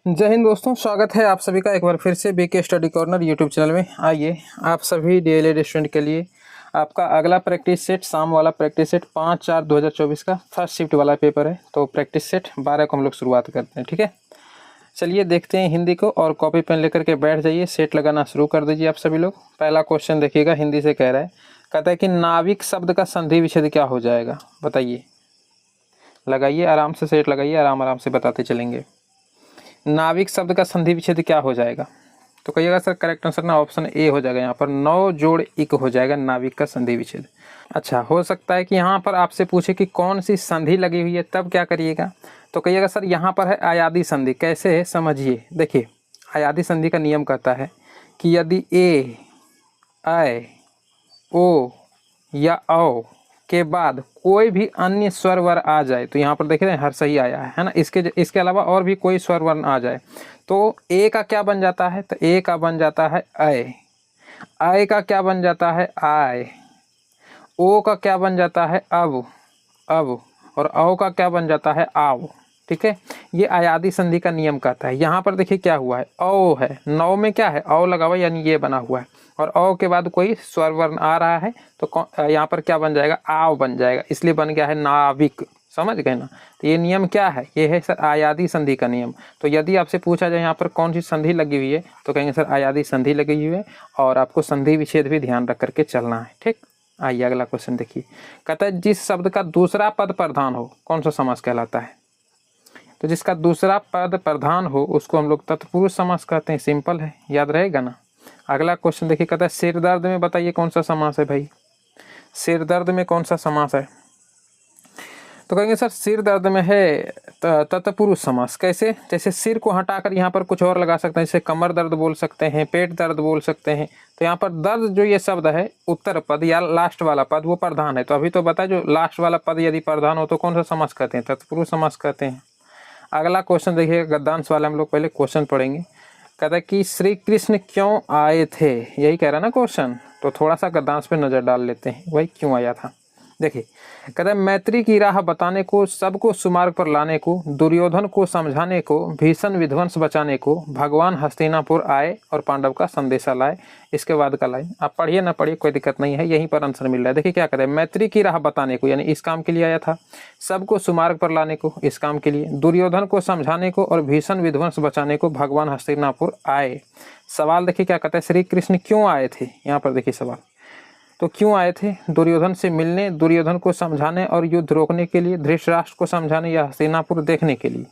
जय हिंद दोस्तों, स्वागत है आप सभी का एक बार फिर से BK study corner YouTube channel में। आइए आप सभी डीएलएड स्टूडेंट के लिए आपका अगला प्रैक्टिस सेट, शाम वाला प्रैक्टिस सेट 5/4/2024 का फर्स्ट शिफ्ट वाला पेपर है। तो प्रैक्टिस सेट 12 को हम लोग शुरुआत करते हैं, ठीक है। चलिए देखते हैं हिंदी को, और कॉपी पेन लेकर के बैठ जाइए, सेट लगाना शुरू कर दीजिए आप सभी लोग। पहला क्वेश्चन देखिएगा, हिंदी से कह रहा है, कहता है कि नाविक शब्द का संधि विच्छेद क्या हो जाएगा, बताइए। लगाइए आराम से, सेट लगाइए, आराम से बताते चलेंगे। नाविक शब्द का संधि विच्छेद क्या हो जाएगा? तो कहिएगा सर करेक्ट आंसर ना ऑप्शन ए हो जाएगा। यहाँ पर 9 जोड़ इक हो जाएगा नाविक का संधि विच्छेद। अच्छा, हो सकता है कि यहाँ पर आपसे पूछे कि कौन सी संधि लगी हुई है, तब क्या करिएगा? तो कहिएगा सर यहाँ पर है आयादी संधि। कैसे है समझिए, देखिए आयादी संधि का नियम कहता है कि यदि ए, ऐ, ओ या औ के बाद कोई भी अन्य स्वर वर्ण आ जाए, तो यहाँ पर देख रहे हैं हर सही आया है ना। इसके अलावा और भी कोई स्वर वर्ण आ जाए तो ए का क्या बन जाता है? तो ए का बन जाता है ऐ का क्या बन जाता है? आय। ओ का क्या बन जाता है? अब। और औ का क्या बन जाता है? आव। ठीक है, ये आयादी संधि का नियम कहता है। यहाँ पर देखिए क्या हुआ है, औ है, 9 में क्या है? औ लगा हुआ, यानी ये बना हुआ है, और औ के बाद कोई स्वर वर्ण आ रहा है तो यहाँ पर क्या बन जाएगा? आव बन जाएगा, इसलिए बन गया है नाविक। समझ गए ना? तो ये नियम क्या है? ये है सर आयादी संधि का नियम। तो यदि आपसे पूछा जाए यहाँ पर कौन सी संधि लगी हुई है, तो कहेंगे सर आयादी संधि लगी हुई है, और आपको संधि विच्छेद भी ध्यान रख करके चलना है। ठीक, आइए अगला क्वेश्चन देखिए। कहता है जिस शब्द का दूसरा पद प्रधान हो, कौन सा समास कहलाता है? तो जिसका दूसरा पद प्रधान हो उसको हम लोग तत्पुरुष समास कहते हैं। सिंपल है, याद रहेगा ना। अगला क्वेश्चन देखिए, कहता है सिर दर्द में बताइए कौन सा समास है भाई? सिर दर्द में कौन सा समास है? तो कहेंगे सर सिर दर्द में है तत्पुरुष समास। कैसे? जैसे सिर को हटाकर यहाँ पर कुछ और लगा सकते हैं, जैसे कमर दर्द बोल सकते हैं, पेट दर्द बोल सकते हैं। तो यहाँ पर दर्द जो ये शब्द है, उत्तर पद या लास्ट वाला पद वो प्रधान है। तो अभी तो बता, जो लास्ट वाला पद यदि प्रधान हो तो कौन सा समास कहते हैं? तत्पुरुष समास कहते हैं। अगला क्वेश्चन देखिए, गद्यांश वाला हम लोग पहले क्वेश्चन पढ़ेंगे। कहता है कि श्री कृष्ण क्यों आए थे, यही कह रहा है ना क्वेश्चन। तो थोड़ा सा गद्यांश पे नजर डाल लेते हैं, वही क्यों आया था। देखिए कहता है मैत्री की राह बताने को, सबको सुमार्ग पर लाने को, दुर्योधन को समझाने को, भीषण विध्वंस बचाने को, भगवान हस्तिनापुर आए और पांडव का संदेशा लाए। इसके बाद का लाइन आप पढ़िए ना पढ़िए, कोई दिक्कत नहीं है, यहीं पर आंसर मिल रहा है। देखिए क्या कहता है, मैत्री की राह बताने को यानी इस काम के लिए आया था, सबको सुमार्ग पर लाने को इस काम के लिए, दुर्योधन को समझाने को और भीषण विध्वंस बचाने को भगवान हस्तिनापुर आए। सवाल देखिए क्या कहता है, श्री कृष्ण क्यों आए थे? यहाँ पर देखिए सवाल, तो क्यों आए थे? दुर्योधन से मिलने, दुर्योधन को समझाने और युद्ध रोकने के लिए, धृतराष्ट्र को समझाने या हस्तिनापुर देखने के लिए।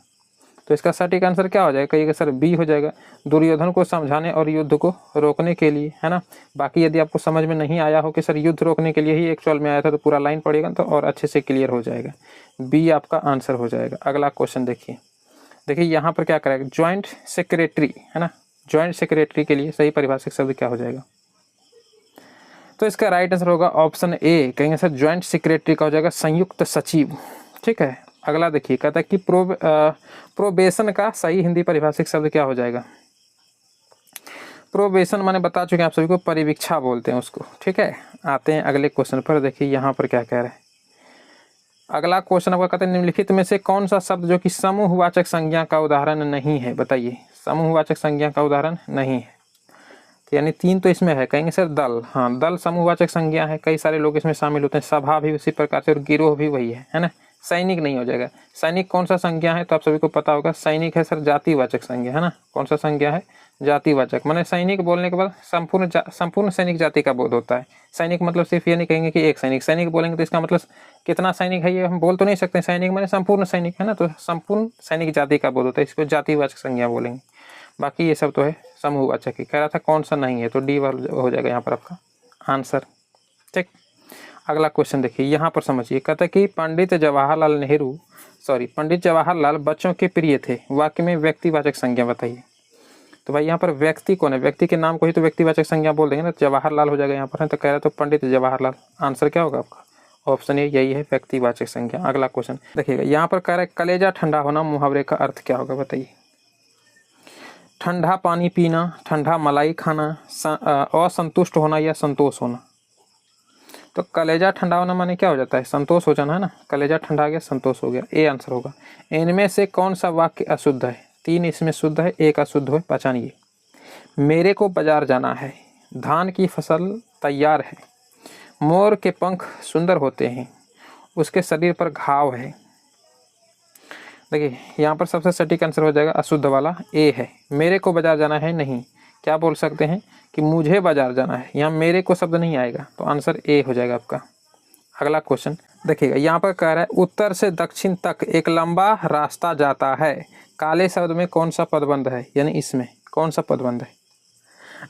तो इसका सटीक आंसर क्या हो जाएगा? कहिएगा सर बी हो जाएगा, दुर्योधन को समझाने और युद्ध को रोकने के लिए, है ना। बाकी यदि आपको समझ में नहीं आया हो कि सर युद्ध रोकने के लिए ही एक्चुअल में आया था, तो पूरा लाइन पढ़िएगा तो और अच्छे से क्लियर हो जाएगा। बी आपका आंसर हो जाएगा। अगला क्वेश्चन देखिए, यहाँ पर क्या करेगा, ज्वाइंट सेक्रेटरी, है ना। ज्वाइंट सेक्रेटरी के लिए सही परिभाषिक शब्द क्या हो जाएगा? तो इसका राइट आंसर होगा ऑप्शन ए। कहेंगे सर ज्वाइंट सेक्रेटरी का हो जाएगा संयुक्त सचिव। ठीक है, अगला देखिए, कहता है कि प्रोबेशन का सही हिंदी परिभाषिक शब्द क्या हो जाएगा? प्रोबेशन मैंने बता चुके हैं आप सभी को, परिवीक्षा बोलते हैं उसको। ठीक है, आते हैं अगले क्वेश्चन पर। देखिए यहाँ पर क्या कह रहे हैं। अगला क्वेश्चन आपका कहते हैं निम्नलिखित में से कौन सा शब्द जो कि समूहवाचक संज्ञा का उदाहरण नहीं है, बताइए। समूहवाचक संज्ञा का उदाहरण नहीं है, यानी 3 तो इसमें है। कहेंगे सर दल, हाँ दल समूहवाचक संज्ञा है, कई सारे लोग इसमें शामिल होते हैं। सभा भी उसी प्रकार से, और गिरोह भी वही है ना। सैनिक नहीं हो जाएगा। सैनिक कौन सा संज्ञा है? तो आप सभी को पता होगा, सैनिक है सर जातिवाचक संज्ञा, है ना। कौन सा संज्ञा है? जातिवाचक। माने सैनिक बोलने के बाद संपूर्ण सैनिक जाति का बोध होता है। सैनिक मतलब सिर्फ ये नहीं कहेंगे कि एक सैनिक। सैनिक बोलेंगे तो इसका मतलब कितना सैनिक है ये हम बोल तो नहीं सकते। सैनिक माने संपूर्ण सैनिक, है ना। तो संपूर्ण सैनिक जाति का बोध होता है, इसको जातिवाचक संज्ञा बोलेंगे। बाकी ये सब तो है समूहवाचक ही। कह रहा था कौन सा नहीं है, तो डी हो जाएगा यहाँ पर आपका आंसर। ठीक, अगला क्वेश्चन देखिए, यहाँ पर समझिए। कहता है कि पंडित जवाहरलाल बच्चों के प्रिय थे, वाक्य में व्यक्तिवाचक संज्ञा बताइए। तो भाई यहाँ पर व्यक्ति कौन है? व्यक्ति के नाम को ही तो व्यक्तिवाचक संज्ञा बोल देंगे ना। जवाहरलाल हो जाएगा यहाँ पर, है तो कह रहा है तो पंडित जवाहरलाल। आंसर क्या होगा आपका? ऑप्शन ए यही है, व्यक्तिवाचक संज्ञा। अगला क्वेश्चन देखिएगा, यहाँ पर कह रहा है कलेजा ठंडा होना मुहावरे का अर्थ क्या होगा, बताइए। ठंडा पानी पीना, ठंडा मलाई खाना, असंतुष्ट होना या संतोष होना। तो कलेजा ठंडा होना माने क्या हो जाता है? संतोष हो जाना, है ना। कलेजा ठंडा गया, संतोष हो गया, ए आंसर होगा। इनमें से कौन सा वाक्य अशुद्ध है? 3 इसमें शुद्ध है, 1 अशुद्ध है, पहचानिए। मेरे को बाजार जाना है, धान की फसल तैयार है, मोर के पंख सुंदर होते हैं, उसके शरीर पर घाव है। देखिए यहाँ पर सबसे सटीक आंसर हो जाएगा अशुद्ध वाला, ए है। मेरे को बाजार जाना है नहीं, क्या बोल सकते हैं कि मुझे बाजार जाना है, यहाँ मेरे को शब्द नहीं आएगा, तो आंसर ए हो जाएगा आपका। अगला क्वेश्चन देखिएगा, यहाँ पर कह रहा है उत्तर से दक्षिण तक एक लंबा रास्ता जाता है, काले शब्द में कौन सा पदबंध है, यानी इसमें कौन सा पदबंध है।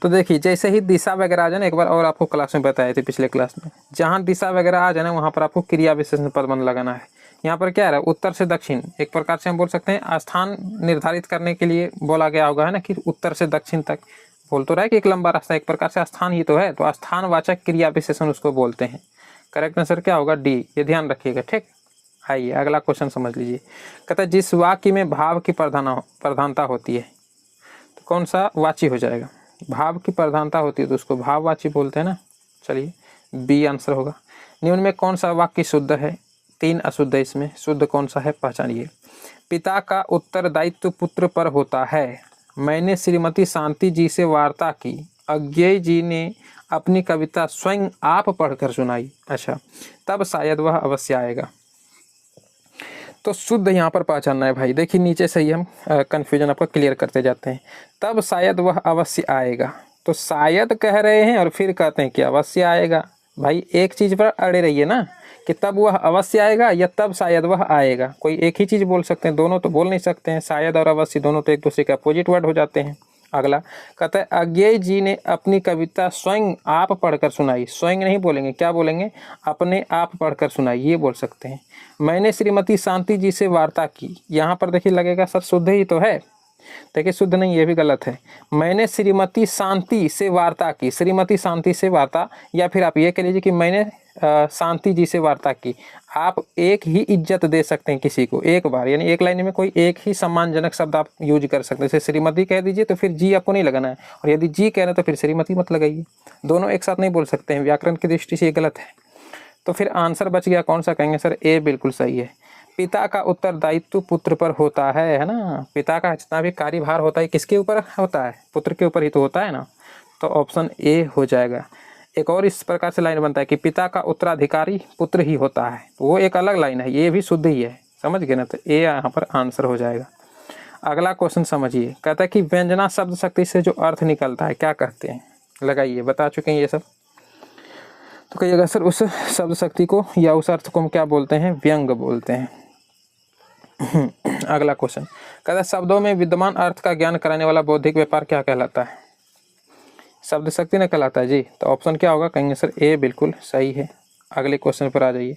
तो देखिए जैसे ही दिशा वगैरह आ जाए ना, एक बार और आपको क्लास में बताए थे पिछले क्लास में, जहाँ दिशा वगैरह आ जाए ना वहाँ पर आपको क्रिया विशेषण पदबंध लगाना है। यहाँ पर क्या है उत्तर से दक्षिण, एक प्रकार से हम बोल सकते हैं स्थान निर्धारित करने के लिए बोला गया होगा है ना, कि उत्तर से दक्षिण तक बोल तो रहा है कि एक लंबा रास्ता, एक प्रकार से स्थान ही तो है, तो स्थानवाचक क्रिया विशेषण उसको बोलते हैं। करेक्ट आंसर क्या होगा, डी, ये ध्यान रखिएगा। ठीक, आइए अगला क्वेश्चन समझ लीजिए। कहता है जिस वाक्य में भाव की प्रधानता होती है, तो कौन सा वाची हो जाएगा, भाव की प्रधानता होती है तो उसको भाववाची बोलते हैं ना। चलिए बी आंसर होगा। निम्न में कौन सा वाक्य शुद्ध है, 3 अशुद्ध है, इसमें शुद्ध कौन सा है, पहचानिए। पिता का उत्तरदायित्व पुत्र पर होता है, मैंने श्रीमती शांति जी से वार्ता की, अज्ञेय जी ने अपनी कविता स्वयं आप पढ़कर सुनाई। अच्छा, तब शायद वह अवश्य आएगा। तो शुद्ध यहाँ पर पहचानना है भाई। देखिए नीचे से ही हम कन्फ्यूजन आपका क्लियर करते जाते हैं। तब शायद वह अवश्य आएगा, तो शायद कह रहे हैं और फिर कहते हैं कि अवश्य आएगा। भाई एक चीज़ पर अड़े रहिए ना, कि तब वह अवश्य आएगा या तब शायद वह आएगा, कोई एक ही चीज़ बोल सकते हैं, दोनों तो बोल नहीं सकते हैं। शायद और अवश्य दोनों तो एक दूसरे के अपोजिट वर्ड हो जाते हैं। अगला कहता है अज्ञेय जी ने अपनी कविता स्वयं आप पढ़कर सुनाई, स्वयं नहीं बोलेंगे, क्या बोलेंगे, अपने आप पढ़कर सुनाई, ये बोल सकते हैं। मैंने श्रीमती शांति जी से वार्ता की, यहाँ पर देखिए लगेगा सर शुद्ध ही तो है, देखिए शुद्ध नहीं, ये भी गलत है। मैंने श्रीमती शांति से वार्ता की, श्रीमती शांति से वार्ता, या फिर आप ये कह लीजिए कि मैंने शांति जी से वार्ता की। आप एक ही इज्जत दे सकते हैं किसी को एक बार, यानी एक लाइन में कोई एक ही सम्मानजनक शब्द आप यूज कर सकते हैं। जैसे श्रीमती कह दीजिए तो फिर जी आपको नहीं लगाना है, और यदि जी कह रहे हैं तो फिर श्रीमती मत लगाइए, दोनों एक साथ नहीं बोल सकते हैं, व्याकरण की दृष्टि से ये गलत है। तो फिर आंसर बच गया कौन सा, कहेंगे सर ए बिल्कुल सही है। पिता का उत्तरदायित्व पुत्र पर होता है ना, पिता का जितना भी कार्यभार होता है किसके ऊपर होता है, पुत्र के ऊपर ही तो होता है ना, तो ऑप्शन ए हो जाएगा। एक और इस प्रकार से लाइन बनता है कि पिता का उत्तराधिकारी पुत्र ही होता है, तो वो एक अलग लाइन है, ये भी शुद्ध ही है, समझ गए ना, तो ए यहाँ पर आंसर हो जाएगा। अगला क्वेश्चन समझिए, कहता है कि व्यंजना शब्द शक्ति से जो अर्थ निकलता है क्या कहते हैं, लगाइए, बता चुके हैं ये सब। तो कहिएगा सर उस शब्द शक्ति को या उस अर्थ को हम क्या बोलते हैं, व्यंग बोलते हैं। अगला क्वेश्चन कहता है शब्दों में विद्यमान अर्थ का ज्ञान कराने वाला बौद्धिक व्यापार क्या कहलाता है, शब्द शक्ति न कहलाता है जी, तो ऑप्शन क्या होगा, कहेंगे सर ए बिल्कुल सही है। अगले क्वेश्चन पर आ जाइए।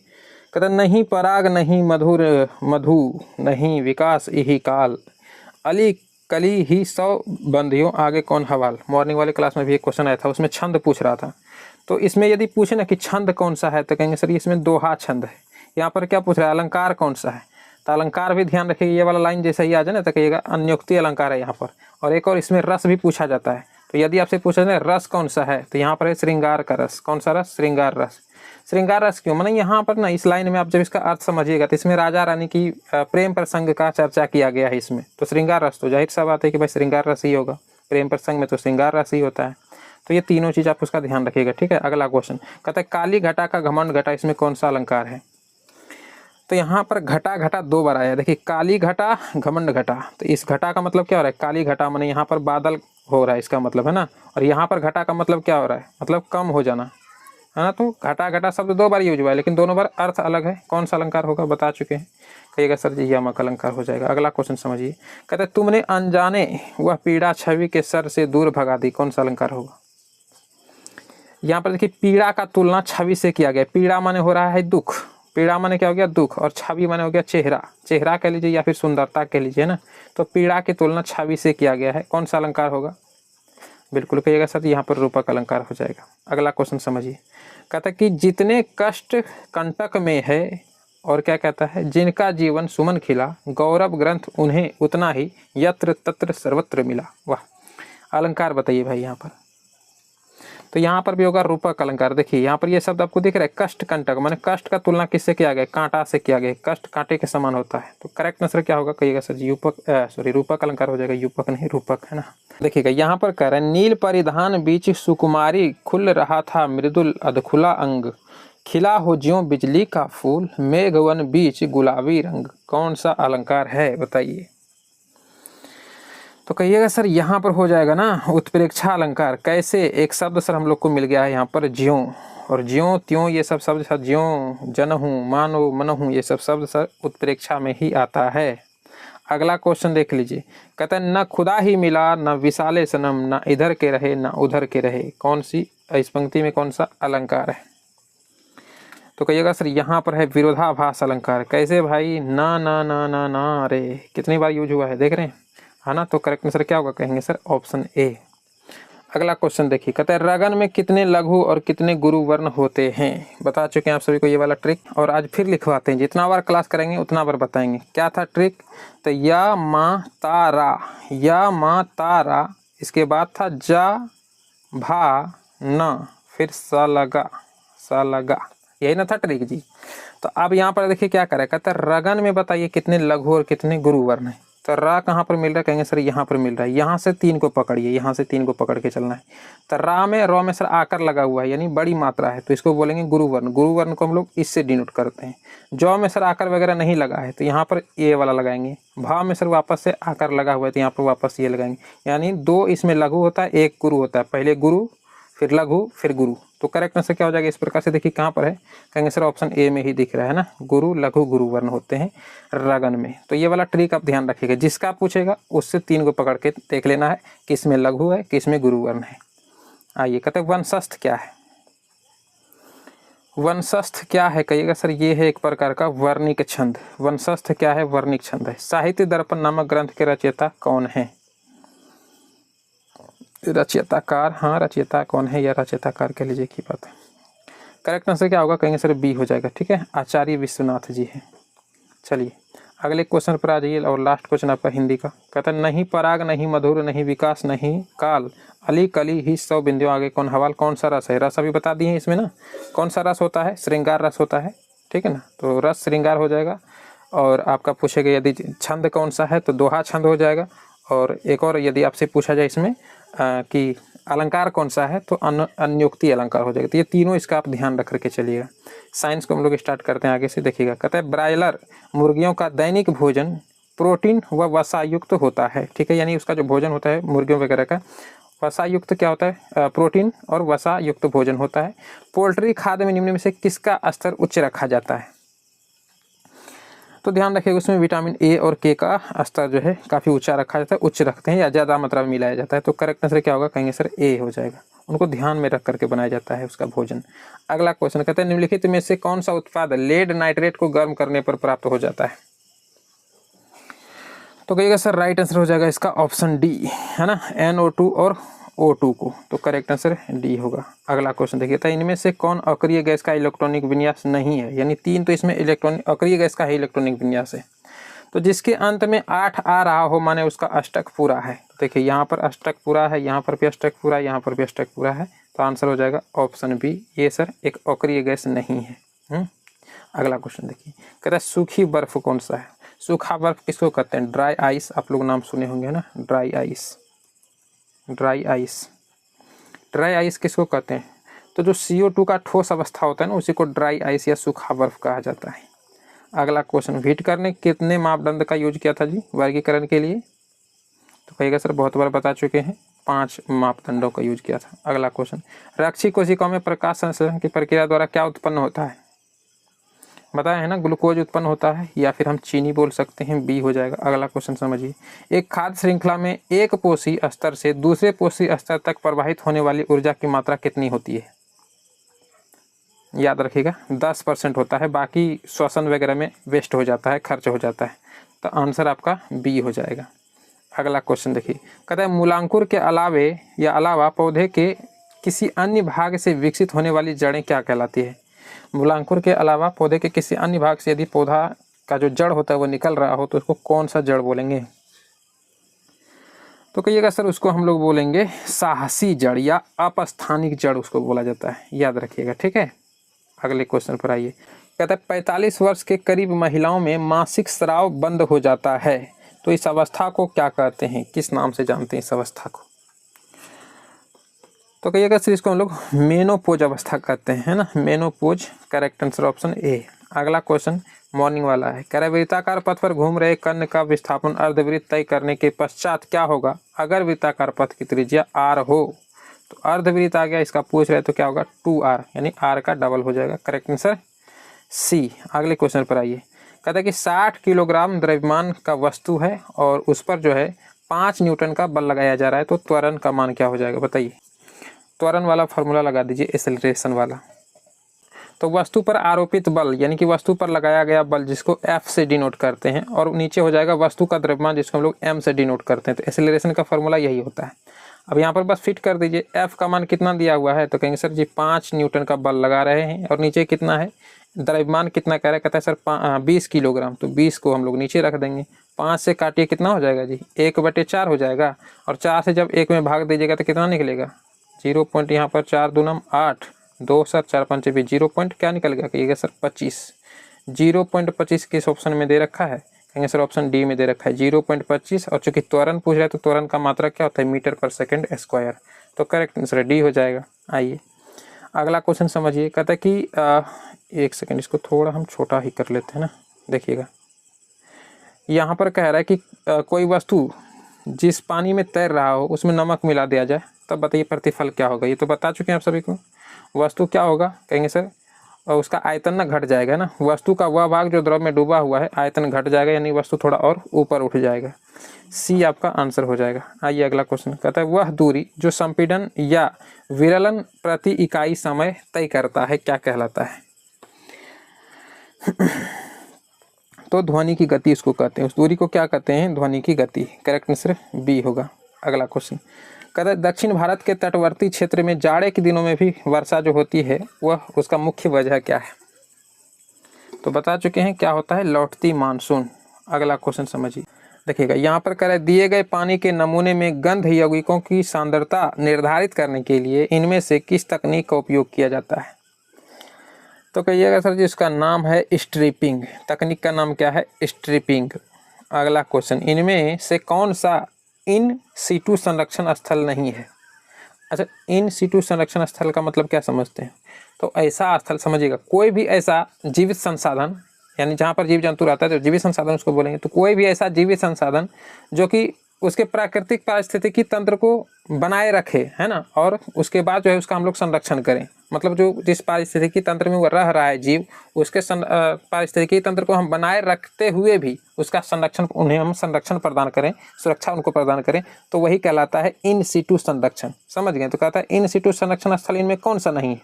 कहता है नहीं पराग नहीं मधुर मधु नहीं विकास यही काल, अली कली ही 100 बंदियों आगे कौन हवाल। मॉर्निंग वाले क्लास में भी एक क्वेश्चन आया था, उसमें छंद पूछ रहा था, तो इसमें यदि पूछे ना कि छंद कौन सा है, तो कहेंगे सर इसमें दोहा छंद है। यहाँ पर क्या पूछ रहा है, अलंकार कौन सा है, तो अलंकार भी ध्यान रखिएगा, ये वाला लाइन जैसा ही आ जाए ना तो कहिएगा अन्योक्ति अलंकार है यहाँ पर। और एक और इसमें रस भी पूछा जाता है, तो यदि आपसे पूछा जाए रस कौन सा है, तो यहाँ पर है श्रृंगार का रस। कौन सा रस, श्रृंगार रस। श्रृंगार रस क्यों, माने यहाँ पर ना इस लाइन में आप जब इसका अर्थ समझिएगा तो इसमें राजा रानी की प्रेम प्रसंग का चर्चा किया गया है इसमें, तो श्रृंगार रस, तो जाहिर सा बात है कि भाई श्रृंगार रस ही होगा, प्रेम प्रसंग में तो श्रृंगार रस ही होता है। तो ये तीनों चीज़ आप उसका ध्यान रखिएगा, ठीक है। अगला क्वेश्चन कहता है काली घटा का घमंड घटा, इसमें कौन सा अलंकार है। तो यहाँ पर घटा घटा 2 बार आया, देखिए काली घटा घमंड घटा, तो इस घटा का मतलब क्या हो रहा है, काली घटा माने यहाँ पर बादल हो रहा है, इसका मतलब है ना, और यहाँ पर घटा का मतलब क्या हो रहा है, मतलब कम हो जाना है ना। तो घटा घटा शब्द 2 बार यूज हुआ है, लेकिन दोनों बार अर्थ अलग है। कौन सा अलंकार होगा बता चुके हैं, कहिएगा सर जी यमक अलंकार हो जाएगा। अगला क्वेश्चन समझिए, कहते तुमने अनजाने वह पीड़ा छवि के सर से दूर भगा दी, कौन सा अलंकार होगा। यहाँ पर देखिए पीड़ा का तुलना छवि से किया गया, पीड़ा माने हो रहा है दुख, पीड़ा माने क्या हो गया दुख, और छवि माने हो गया चेहरा, चेहरा कह लीजिए या फिर सुंदरता कह लीजिए ना, तो पीड़ा की तुलना छवि से किया गया है, कौन सा अलंकार होगा, बिल्कुल कहिएगा सर यहाँ पर रूपक अलंकार हो जाएगा। अगला क्वेश्चन समझिए, कहता है कि जितने कष्ट कंटक में है, और क्या कहता है, जिनका जीवन सुमन खिला, गौरव ग्रंथ उन्हें उतना ही यत्र तत्र सर्वत्र मिला। वाह, अलंकार बताइए भाई यहाँ पर। तो यहाँ पर भी होगा रूपक अलंकार। देखिए यहाँ पर ये शब्द आपको दिख रहा है कष्ट कंटक, माने कष्ट का तुलना किससे किया गया, कांटा से किया गया, कष्ट कांटे के समान होता है। तो करेक्ट आंसर क्या होगा कहिएगा सर, रूपक अलंकार हो जाएगा, यूपक नहीं रूपक, है ना। देखिएगा यहाँ पर कह रहे हैं नील परिधान बीच सुकुमारी, खुल रहा था मृदुल अधखुला अंग, खिला हो ज्यों बिजली का फूल, मेघवन बीच गुलाबी रंग। कौन सा अलंकार है बताइए। तो कहिएगा सर यहाँ पर हो जाएगा ना उत्प्रेक्षा अलंकार। कैसे, एक शब्द सर हम लोग को मिल गया है यहाँ पर ज्यों, और ज्यों त्यों ये सब शब्द सर ज्यों, जनहूँ, मानो, मनहूँ, ये सब शब्द सर उत्प्रेक्षा में ही आता है। अगला क्वेश्चन देख लीजिए, कहते हैं न खुदा ही मिला न विशाले सनम, न इधर के रहे न उधर के रहे। कौन सी, इस पंक्ति में कौन सा अलंकार है। तो कहिएगा सर यहाँ पर है विरोधाभास अलंकार। कैसे भाई, ना ना ना ना ना, अरे कितनी बार यूज हुआ है देख रहे हैं, है ना। तो करेक्ट आंसर क्या होगा कहेंगे सर, ऑप्शन ए। अगला क्वेश्चन देखिए, कहते हैं रगन में कितने लघु और कितने गुरु वर्ण होते हैं। बता चुके हैं आप सभी को ये वाला ट्रिक, और आज फिर लिखवाते हैं, जितना बार क्लास करेंगे उतना बार बताएंगे। क्या था ट्रिक, तो या मा तारा, या मा तारा, इसके बाद था जा भा न, फिर सा लगा, यही ना था ट्रिक जी। तो अब यहाँ पर देखिए क्या करें, कहता है रगन में बताइए कितने लघु और कितने गुरु वर्ण है। तो रा कहाँ पर मिल रहा है कहेंगे सर यहाँ पर मिल रहा है, यहाँ से 3 को पकड़िए, यहाँ से 3 को पकड़ के चलना है। तो रा में रॉ में सर आकर लगा हुआ है, यानी बड़ी मात्रा है, तो इसको बोलेंगे गुरुवर्ण। गुरुवर्ण को हम लोग इससे डिनोट करते हैं। जौ में सर आकर वगैरह नहीं लगा है, तो यहाँ पर ये वाला लगाएंगे। भाव में सर वापस से आकर लगा हुआ है, तो यहाँ पर वापस ये लगाएंगे। यानी 2 इसमें लघु होता है, 1 गुरु होता है, पहले गुरु फिर लघु फिर गुरु। तो करेक्ट आंसर क्या हो जाएगा इस प्रकार से, देखिए कहाँ पर है कहेंगे सर ऑप्शन ए में ही दिख रहा है ना, गुरु लघु गुरु वर्ण होते हैं रगन में। तो ये वाला ट्रिक आप ध्यान रखिएगा, जिसका पूछेगा उससे 3 को पकड़ के देख लेना है किस में लघु है किस में गुरु वर्ण है। आइए कहते हैं वंशस्थ क्या है। वंशस्थ क्या है कहिएगा सर, ये है एक प्रकार का वर्णिक छंद। वंशस्थ क्या है, वर्णिक छंद है। साहित्य दर्पण नामक ग्रंथ के रचयिता कौन है, रचयिताकार, हाँ रचयिता कौन है, या रचयिताकार कह लीजिए की बात है। करेक्ट आंसर क्या होगा कहेंगे सर बी हो जाएगा, ठीक है, आचार्य विश्वनाथ जी है। चलिए अगले क्वेश्चन पर आ जाइए, और लास्ट क्वेश्चन आपका हिंदी का। कहता है नहीं पराग नहीं मधुर नहीं विकास नहीं काल, अली कली ही 100 बिंदियों आगे कौन हवाल। कौन सा रस है, रस अभी बता दिए हैं इसमें ना, कौन सा रस होता है, श्रृंगार रस होता है, ठीक है ना। तो रस श्रृंगार हो जाएगा। और आपका पूछेगा यदि छंद कौन सा है, तो दोहा छंद हो जाएगा। और एक और यदि आपसे पूछा जाए इसमें कि अलंकार कौन सा है, तो अन्योक्ति अलंकार हो जाएगा। तो ये तीनों इसका आप ध्यान रख करके चलिएगा। साइंस को हम लोग स्टार्ट करते हैं आगे से, देखिएगा। कहता है ब्रायलर मुर्गियों का दैनिक भोजन प्रोटीन व वसायुक्त होता है, ठीक है, यानी उसका जो भोजन होता है मुर्गियों वगैरह का वसायुक्त क्या होता है, प्रोटीन और वसायुक्त भोजन होता है। पोल्ट्री खाद्य में निम्न में से किसका स्तर उच्च रखा जाता है। तो ध्यान रखिएगा उसमें विटामिन ए और के का स्तर जो है काफ़ी ऊंचा रखा जाता है, उच्च रखते हैं या ज़्यादा मात्रा में मिलाया जाता है। तो करेक्ट आंसर क्या होगा कहेंगे सर ए हो जाएगा, उनको ध्यान में रख करके बनाया जाता है उसका भोजन। अगला क्वेश्चन कहते हैं निम्नलिखित में से कौन सा उत्पाद लेड नाइट्रेट को गर्म करने पर प्राप्त हो जाता है। तो कहिएगा सर राइट आंसर हो जाएगा इसका ऑप्शन डी, है ना, NO2 और O2 को। तो करेक्ट आंसर डी होगा। अगला क्वेश्चन देखिए, था इनमें से कौन अक्रिय गैस का इलेक्ट्रॉनिक विन्यास नहीं है, यानी 3 तो इसमें इलेक्ट्रॉनिक अक्रिय गैस का ही इलेक्ट्रॉनिक विन्यास है। तो जिसके अंत में 8 आ रहा हो माने उसका अष्टक पूरा है। तो देखिए यहाँ पर अष्टक पूरा है, यहाँ पर भी अष्टक पूरा है, यहाँ पर भी अष्टक पूरा है। तो आंसर हो जाएगा ऑप्शन बी, ये सर एक अक्रिय गैस नहीं है। अगला क्वेश्चन देखिए, कहता है सूखी बर्फ कौन सा है। सूखा बर्फ किसको कहते हैं, ड्राई आइस, आप लोग नाम सुने होंगे ना, dry ice. Dry ice, dry ice किसको कहते हैं, तो जो CO2 का ठोस अवस्था होता है ना उसी को ड्राई आइस या सूखा बर्फ कहा जाता है। अगला क्वेश्चन, व्हिटकर ने कितने मापदंड का यूज किया था जी वर्गीकरण के लिए। तो कहिएगा सर बहुत बार बता चुके हैं, 5 मापदंडों का यूज किया था। अगला क्वेश्चन, रक्षी कोशिकाओं में प्रकाश संश्लेषण की प्रक्रिया द्वारा क्या उत्पन्न होता है। बताया है ना, ग्लूकोज उत्पन्न होता है, या फिर हम चीनी बोल सकते हैं, बी हो जाएगा। अगला क्वेश्चन समझिए, एक खाद्य श्रृंखला में एक पोषी स्तर से दूसरे पोषी स्तर तक प्रवाहित होने वाली ऊर्जा की मात्रा कितनी होती है। याद रखिएगा 10% होता है, बाकी श्वसन वगैरह में वेस्ट हो जाता है, खर्च हो जाता है। तो आंसर आपका बी हो जाएगा। अगला क्वेश्चन देखिए, कहता है मूलांकुर के अलावा पौधे के किसी अन्य भाग से विकसित होने वाली जड़ें क्या कहलाती है। मूलांकुर के अलावा पौधे के किसी अन्य भाग से यदि पौधा का जो जड़ होता है वो निकल रहा हो तो उसको कौन सा जड़ बोलेंगे। तो कहिएगा सर उसको हम लोग बोलेंगे साहसी जड़ या अपस्थानिक जड़ उसको बोला जाता है, याद रखिएगा, ठीक है। अगले क्वेश्चन पर आइए। कहता है 45 वर्ष के करीब महिलाओं में मासिक स्राव बंद हो जाता है, तो इस अवस्था को क्या कहते हैं, किस नाम से जानते हैं इस अवस्था को? तो कहिएगा सर इसको हम लोग मेनोपोज अवस्था कहते हैं, है ना, menopause. Correct answer option A. अगला क्वेश्चन मॉर्निंग वाला है। कह रहा है वृत्ताकार पथ पर घूम रहे कर्ण का विस्थापन अर्धवृत्त तय करने के पश्चात क्या होगा अगर वृत्ताकार पथ की त्रिज्या r हो? तो अर्धवृत्त आ गया, इसका पूछ रहे तो क्या होगा 2r, यानी r का डबल हो जाएगा। Correct answer C. अगले क्वेश्चन पर आइए। कहता है कि 60 किलोग्राम द्रव्यमान का वस्तु है और उस पर जो है 5 न्यूटन का बल लगाया जा रहा है, तो त्वरण का मान क्या हो जाएगा बताइए? त्वरण वाला फॉर्मूला लगा दीजिए, एक्सेलरेशन वाला। तो वस्तु पर आरोपित बल यानी कि वस्तु पर लगाया गया बल जिसको F से डिनोट करते हैं, और नीचे हो जाएगा वस्तु का द्रव्यमान जिसको हम लोग M से डिनोट करते हैं। तो एक्सेलरेशन का फॉर्मूला यही होता है। अब यहाँ पर बस फिट कर दीजिए, F का मान कितना दिया हुआ है, तो कहेंगे सर जी 5 न्यूटन का बल लगा रहे हैं, और नीचे कितना है द्रव्यमान कितना कह रहा है, कहता है सर 20 किलोग्राम, तो 20 को हम लोग नीचे रख देंगे। 5 से काटिए कितना हो जाएगा जी 1/4 हो जाएगा, और 4 से जब 1 में भाग दीजिएगा तो कितना निकलेगा 0 पॉइंट, यहाँ पर 4 दूनम 8, 2 सर 4 5 भी 0 पॉइंट क्या निकल गया कहिएगा सर 25। 0.25 किस ऑप्शन में दे रखा है, कहेंगे सर ऑप्शन डी में दे रखा है 0.25। और चूंकि त्वरण पूछ रहा है तो त्वरण का मात्रा क्या होता है मीटर पर सेकंड स्क्वायर, तो करेक्ट आंसर डी हो जाएगा। आइए अगला क्वेश्चन समझिए। कहता है कि एक सेकंड इसको थोड़ा हम छोटा ही कर लेते हैं ना, देखिएगा यहाँ पर कह रहा है कि कोई वस्तु जिस पानी में तैर रहा हो उसमें नमक मिला दिया जाए, तब बताइए प्रतिफल क्या होगा? ये तो बता चुके हैं आप सभी को। वस्तु क्या होगा कहेंगे सर, और उसका आयतन ना घट जाएगा ना, वस्तु का वह भाग जो द्रव में डूबा हुआ है आयतन घट जाएगा, यानी वस्तु थोड़ा और ऊपर उठ जाएगा। सी आपका आंसर हो जाएगा। आइए अगला क्वेश्चन। कहता है वह दूरी जो संपीड़न या विरलन प्रति इकाई समय तय करता है क्या कहलाता है? तो ध्वनि की गति उसको कहते हैं, उस दूरी को क्या कहते हैं? ध्वनि की गति। करेक्ट आंसर बी होगा। अगला क्वेश्चन कहता है दक्षिण भारत के तटवर्ती क्षेत्र में जाड़े के दिनों में भी वर्षा जो होती है वह उसका मुख्य वजह क्या है? तो बता चुके हैं क्या होता है, लौटती मानसून। अगला क्वेश्चन समझिए, देखिएगा यहाँ पर कह रहा है दिए गए पानी के नमूने में गंध यौगिकों की सांद्रता निर्धारित करने के लिए इनमें से किस तकनीक का उपयोग किया जाता है? तो कहिएगा सर जी इसका नाम है स्ट्रिपिंग। तकनीक का नाम क्या है? स्ट्रिपिंग। अगला क्वेश्चन इनमें से कौन सा इन सीटू संरक्षण स्थल नहीं है? अच्छा, इन सीटू संरक्षण स्थल का मतलब क्या समझते हैं? तो ऐसा स्थल समझिएगा, कोई भी ऐसा जीवित संसाधन, यानी जहाँ पर जीव जंतु रहता है तो जीवित संसाधन उसको बोलेंगे। तो कोई भी ऐसा जीवित संसाधन जो कि उसके प्राकृतिक पारिस्थितिकी तंत्र को बनाए रखे, है ना, और उसके बाद जो है उसका हम लोग संरक्षण करें। मतलब जो जिस पारिस्थितिकी तंत्र में वो रह रहा है जीव, उसके पारिस्थितिकी तंत्र को हम बनाए रखते हुए भी उसका संरक्षण, उन्हें हम संरक्षण प्रदान करें, सुरक्षा उनको प्रदान करें, तो वही कहलाता है इन सीटू संरक्षण। समझ गए? तो कहता है इन सीटू संरक्षण स्थल इनमें कौन सा नहीं है?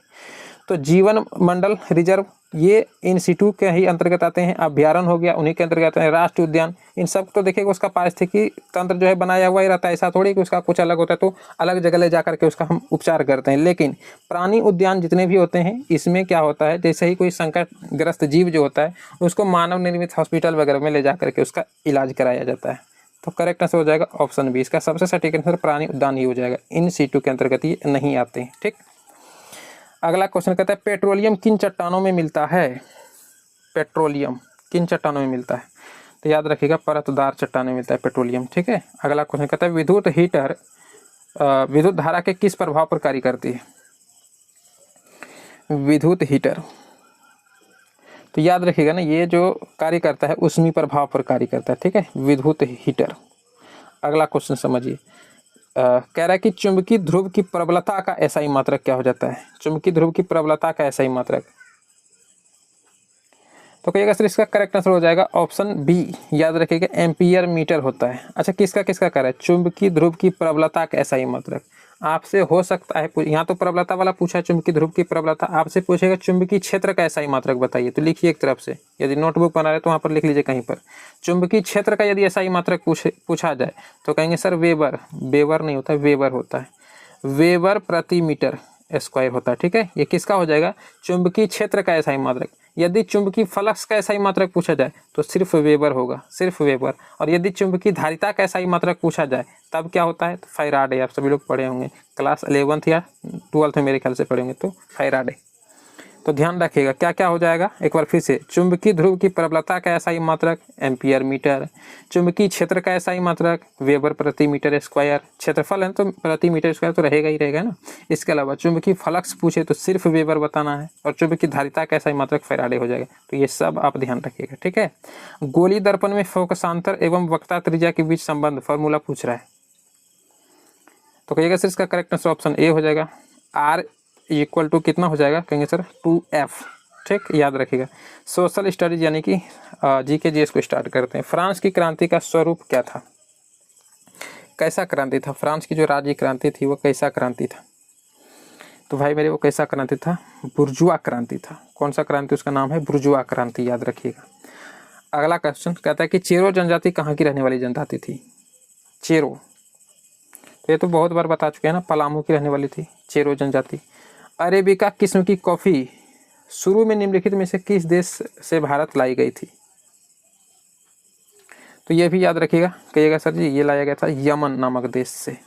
तो जीवन मंडल रिजर्व ये इन सीटू के ही अंतर्गत आते हैं। अभ्यारण्य हो गया उन्हीं के अंतर्गत आते हैं। राष्ट्रीय उद्यान, इन सब तो देखिएगा उसका पारिस्थितिकी तंत्र जो है बनाया हुआ ही रहता है, ऐसा थोड़ी कि उसका कुछ अलग होता है तो अलग जगह ले जाकर के उसका हम उपचार करते हैं। लेकिन प्राणी उद्यान जितने भी होते हैं इसमें क्या होता है, जैसे ही कोई संकटग्रस्त जीव जो होता है उसको मानव निर्मित हॉस्पिटल वगैरह में ले जाकर के उसका इलाज कराया जाता है। तो करेक्ट आंसर हो जाएगा ऑप्शन बी। इसका सबसे सटीक आंसर प्राणी उद्यान ही हो जाएगा, इन सीटू के अंतर्गत ये नहीं आते हैं। ठीक, अगला क्वेश्चन कहता है पेट्रोलियम किन चट्टानों में मिलता है? पेट्रोलियम किन चट्टानों में मिलता है? तो याद रखिएगा परतदार चट्टानों में मिलता है पेट्रोलियम। ठीक है, अगला क्वेश्चन कहता है विद्युत हीटर विद्युत धारा के किस प्रभाव पर कार्य करती है? विद्युत हीटर, तो याद रखिएगा ना ये जो कार्य करता है उष्मी प्रभाव पर कार्य करता है। ठीक है, विद्युत हीटर। अगला क्वेश्चन समझिए, कह रहा है कि चुंबकीय ध्रुव की प्रबलता का एसआई मात्रक क्या हो जाता है? चुंबकीय ध्रुव की प्रबलता का एसआई मात्रक, तो कहिएगा सर इसका करेक्ट आंसर हो जाएगा ऑप्शन बी। याद रखिएगा एम्पियर मीटर होता है। अच्छा, किसका किसका कह रहा है? चुंबकीय ध्रुव की प्रबलता का एसआई मात्रक। आपसे हो सकता है, यहाँ तो प्रबलता वाला पूछा है चुंबकीय ध्रुव की प्रबलता, आपसे पूछेगा चुंबकीय क्षेत्र का एसआई मात्रक बताइए। तो लिखिए एक तरफ से, यदि नोटबुक बना रहे तो वहाँ पर लिख लीजिए कहीं पर। चुंबकीय क्षेत्र का यदि एसआई मात्रक पूछा जाए तो कहेंगे सर वेबर। वेबर नहीं होता है, वेबर होता है। वेबर प्रति मीटर, स्क्वायर होता है। ठीक है, ये किसका हो जाएगा, चुंबकीय क्षेत्र का एसआई मात्रक। यदि चुंबकीय फ्लक्स का एसआई मात्रक पूछा जाए तो सिर्फ वेबर होगा, सिर्फ वेबर। और यदि चुंबकीय धारिता का एसआई मात्रक पूछा जाए तब क्या होता है, तो फैराडे। आप सभी लोग पढ़े होंगे क्लास 11th या 12th में मेरे ख्याल से पढ़े होंगे, तो फैराडे। तो ध्यान रखिएगा क्या क्या हो जाएगा एक बार फिर से। चुंबकीय ध्रुव की प्रबलता का एसआई मात्रक एम्पियर मीटर, चुंबकीय क्षेत्र का एसआई मात्रक वेबर प्रति मीटर स्क्वायर, क्षेत्रफल है तो प्रति मीटर स्क्वायर तो रहेगा ही रहेगा ना। इसके अलावा चुंबकीय फ्लक्स पूछे तो सिर्फ वेबर बताना है, और चुंबकीय धारिता का एसआई मात्रक फैराडे हो जाएगा। तो ये सब आप ध्यान रखिएगा। ठीक है, गोली दर्पण में फोकसांतर एवं वक्ता त्रिज्या के बीच संबंध फॉर्मूला पूछ रहा है, तो कहिएगा सर इसका करेक्ट आंसर ऑप्शन ए हो जाएगा। आर इक्वल टू कितना हो जाएगा, कहेंगे सर 2F। ठीक, याद रखिएगा। सोशल स्टडीज यानी कि जीके जीएस को स्टार्ट करते हैं। फ्रांस की क्रांति का स्वरूप क्या था, कैसा क्रांति था, फ्रांस की जो राज्य क्रांति थी वो कैसा क्रांति था, तो भाई मेरे वो कैसा क्रांति था, बुर्जुआ क्रांति था। कौन सा क्रांति, उसका नाम है बुर्जुआ क्रांति, याद रखिएगा। अगला क्वेश्चन कहता है कि चेरो जनजाति कहाँ की रहने वाली जनजाति थी, चेरो, तो ये तो बहुत बार बता चुके हैं ना, पलामू की रहने वाली थी चेरो जनजाति। अरेबिका किस्म की कॉफ़ी शुरू में निम्नलिखित में से किस देश से भारत लाई गई थी, तो ये भी याद रखिएगा। कहिएगा सर जी ये लाया गया था यमन नामक देश से।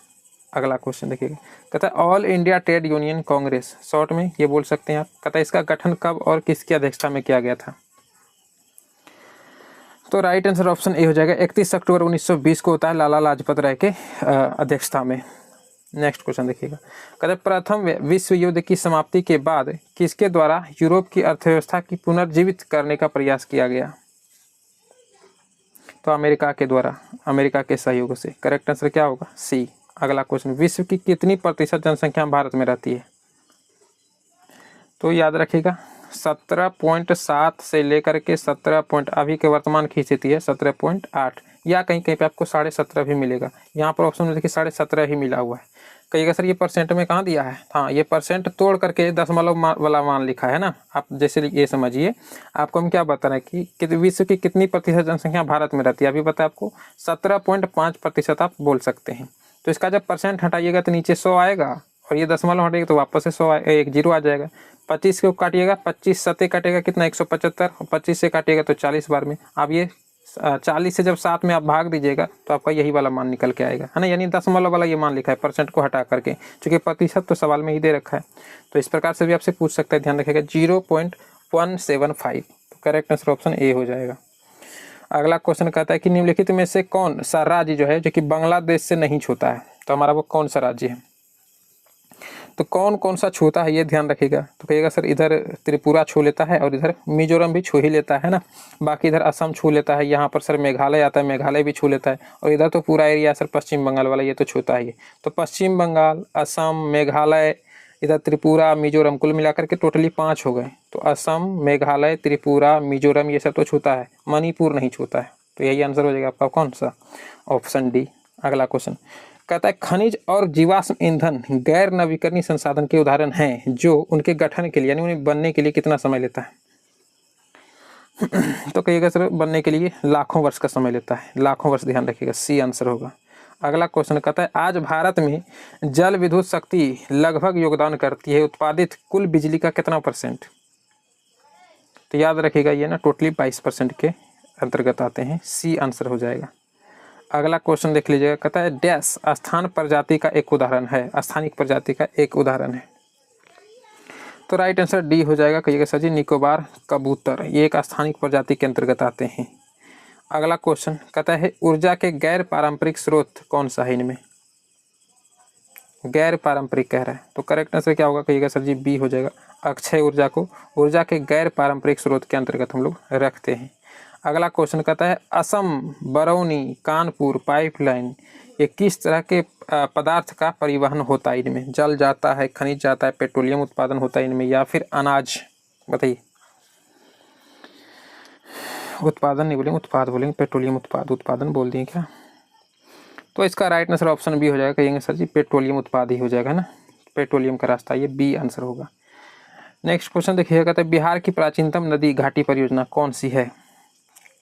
अगला क्वेश्चन देखिएगा, कहता है all India trade union Congress, short में ये बोल सकते हैं आप। कहता है इसका गठन कब और किसकी अध्यक्षता में किया गया था, तो राइट आंसर ऑप्शन ए हो जाएगा। 31 अक्टूबर 1920 को होता है, लाला लाजपत राय के अध्यक्षता में। नेक्स्ट क्वेश्चन देखिएगा, कहते हैं प्रथम विश्व युद्ध की समाप्ति के बाद किसके द्वारा यूरोप की अर्थव्यवस्था की पुनर्जीवित करने का प्रयास किया गया, तो अमेरिका के द्वारा, अमेरिका के सहयोग से। करेक्ट आंसर क्या होगा, सी। अगला क्वेश्चन, विश्व की कितनी प्रतिशत जनसंख्या भारत में रहती है, तो याद रखिएगा 17.7 से लेकर के 17 अभी के वर्तमान की स्थिति है 17.8, या कहीं कहीं पे आपको 17.5 भी मिलेगा। यहाँ पर ऑप्शन में देखिए 17.5 ही मिला हुआ है। कहिएगा सर ये परसेंट में कहाँ दिया है, हाँ ये परसेंट तोड़ करके दशमलव वाला मान लिखा है ना। आप जैसे ये समझिए, आपको हम क्या बता रहे हैं कि विश्व की कितनी प्रतिशत जनसंख्या भारत में रहती है, अभी पता है आपको 17.5% आप बोल सकते हैं। तो इसका जब परसेंट हटाइएगा तो नीचे 100 आएगा, और ये दशमलव हटेगा तो वापस से 100 एक जीरो आ जाएगा। 25 को काटिएगा, 25 सत्ते काटेगा कितना 175, 25 से काटिएगा तो 40 बार में। अब ये 40 से जब 7 में आप भाग दीजिएगा तो आपका यही वाला मान निकल के आएगा, है ना। यानी दशमलव वाला ये मान लिखा है परसेंट को हटा करके, चूँकि प्रतिशत तो सवाल में ही दे रखा है। तो इस प्रकार से भी आपसे पूछ सकता है, ध्यान रखिएगा 0.175। तो करेक्ट आंसर ऑप्शन ए हो जाएगा। अगला क्वेश्चन कहता है कि निम्नलिखित में से कौन सा राज्य जो है जो कि बांग्लादेश से नहीं छूता है, तो हमारा वो कौन सा राज्य है, तो कौन कौन सा छूता है ये ध्यान रखिएगा। तो कहिएगा सर इधर त्रिपुरा छू लेता है, और इधर मिजोरम भी छू ही लेता है ना, बाकी इधर असम छू लेता है, यहाँ पर सर मेघालय आता है, मेघालय भी छू लेता है, और इधर तो पूरा एरिया सर पश्चिम बंगाल वाला ये तो छूता है। तो पश्चिम बंगाल, असम, मेघालय, इधर त्रिपुरा, मिजोरम, कुल मिलाकर के टोटली 5 हो गए। तो असम, मेघालय, त्रिपुरा, मिजोरम ये सब तो छूता है, मणिपुर नहीं छूता है। तो यही आंसर हो जाएगा आपका कौन सा, ऑप्शन डी। अगला क्वेश्चन कहता है खनिज और जीवाश्म ईंधन गैर नवीकरणीय संसाधन के उदाहरण हैं जो उनके गठन के लिए यानी उन्हें बनने के लिए कितना समय लेता है, तो कहिएगा सर बनने के लिए लाखों वर्ष का समय लेता है, लाखों वर्ष, ध्यान रखिएगा सी आंसर होगा। अगला क्वेश्चन कहता है आज भारत में जल विद्युत शक्ति लगभग योगदान करती है उत्पादित कुल बिजली का कितना %, तो याद रखिएगा ये ना टोटली 22% के अंतर्गत आते हैं, सी आंसर हो जाएगा। अगला क्वेश्चन देख लीजिएगा, कहता है डैश स्थान प्रजाति का एक उदाहरण है, स्थानिक प्रजाति का एक उदाहरण है, तो राइट आंसर डी हो जाएगा। कहिएगा सर जी निकोबार कबूतर, ये एक स्थानिक प्रजाति के अंतर्गत आते हैं। अगला क्वेश्चन कहता है ऊर्जा के गैर पारंपरिक स्रोत कौन सा है इनमें, गैर पारंपरिक कह रहा है, तो करेक्ट आंसर क्या होगा, कहिएगा सर जी बी हो जाएगा। अक्षय ऊर्जा को ऊर्जा के गैर पारंपरिक स्रोत के अंतर्गत हम लोग रखते हैं। अगला क्वेश्चन कहता है असम, बरौनी, कानपुर पाइपलाइन ये किस तरह के पदार्थ का परिवहन होता है इनमें, जल जाता है, खनिज जाता है, पेट्रोलियम उत्पादन होता है इनमें, या फिर अनाज, बताइए। उत्पादन नहीं बोलेंगे, उत्पाद बोलेंगे, पेट्रोलियम उत्पाद, उत्पादन बोल दिए क्या, तो इसका राइट आंसर ऑप्शन बी हो जाएगा। कहेंगे सर जी पेट्रोलियम उत्पाद ही हो जाएगा ना, पेट्रोलियम का रास्ता, ये बी आंसर होगा। नेक्स्ट क्वेश्चन देखिएगा, कहता है बिहार की प्राचीनतम नदी घाटी परियोजना कौन सी है,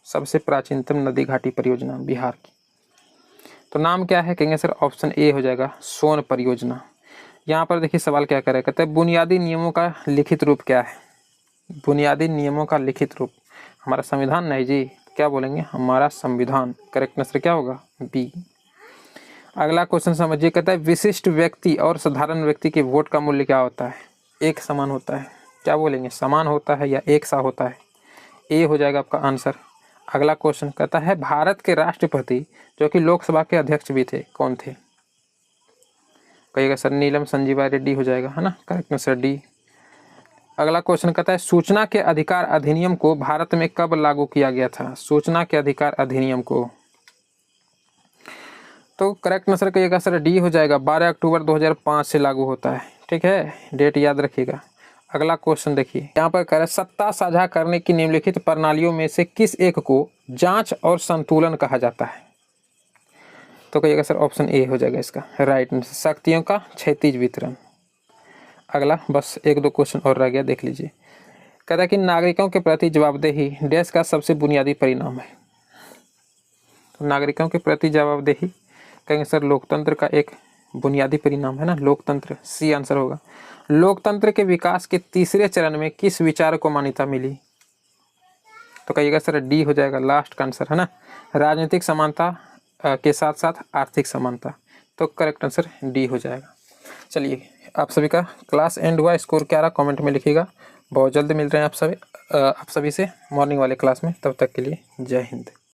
सबसे प्राचीनतम नदी घाटी परियोजना बिहार की, तो नाम क्या है, कहेंगे सर ऑप्शन ए हो जाएगा सोन परियोजना। यहाँ पर देखिए सवाल क्या करे, कहते हैं बुनियादी नियमों का लिखित रूप क्या है। बुनियादी नियमों का लिखित रूप हमारा संविधान नहीं जी, क्या बोलेंगे हमारा संविधान। करेक्ट आंसर क्या होगा बी। अगला क्वेश्चन समझिए, कहता है विशिष्ट व्यक्ति और साधारण व्यक्ति के वोट का मूल्य क्या होता है। एक समान होता है, क्या बोलेंगे समान होता है या एक सा होता है। ए हो जाएगा आपका आंसर। अगला क्वेश्चन कहता है भारत के राष्ट्रपति जो कि लोकसभा के अध्यक्ष भी थे कौन थे। कहिएगा सर नीलम संजीवा रेड्डी हो जाएगा, है ना। Correct answer D. अगला क्वेश्चन कहता है सूचना के अधिकार अधिनियम को भारत में कब लागू किया गया था। सूचना के अधिकार अधिनियम को, तो करेक्ट आंसर कहिएगा सर डी हो जाएगा। 12 अक्टूबर 2005 से लागू होता है, ठीक है, डेट याद रखिएगा। अगला क्वेश्चन देखिए, यहाँ पर कह रहा है सत्ता साझा करने की निम्नलिखित प्रणालियों में से किस एक को जांच और संतुलन कहा जाता है। तो कहिएगा सर ऑप्शन ए हो जाएगा इसका राइट आंसर, शक्तियों का क्षैतिज वितरण। अगला बस एक दो क्वेश्चन और रह गया, देख लीजिए। कहता है कि नागरिकों के प्रति जवाबदेही देश का सबसे बुनियादी परिणाम है। तो नागरिकों के प्रति जवाबदेही कहेंगे सर लोकतंत्र का एक बुनियादी परिणाम है ना, लोकतंत्र। सी आंसर होगा। लोकतंत्र के विकास के तीसरे चरण में किस विचार को मान्यता मिली। तो कहिएगा सर डी हो जाएगा लास्ट का आंसर, है ना। राजनीतिक समानता के साथ साथ आर्थिक समानता, तो करेक्ट आंसर डी हो जाएगा। चलिए आप सभी का क्लास एंड हुआ, स्कोर क्या रहा कमेंट में लिखिएगा। बहुत जल्द मिल रहे हैं आप सभी से मॉर्निंग वाले क्लास में, तब तक के लिए जय हिंद।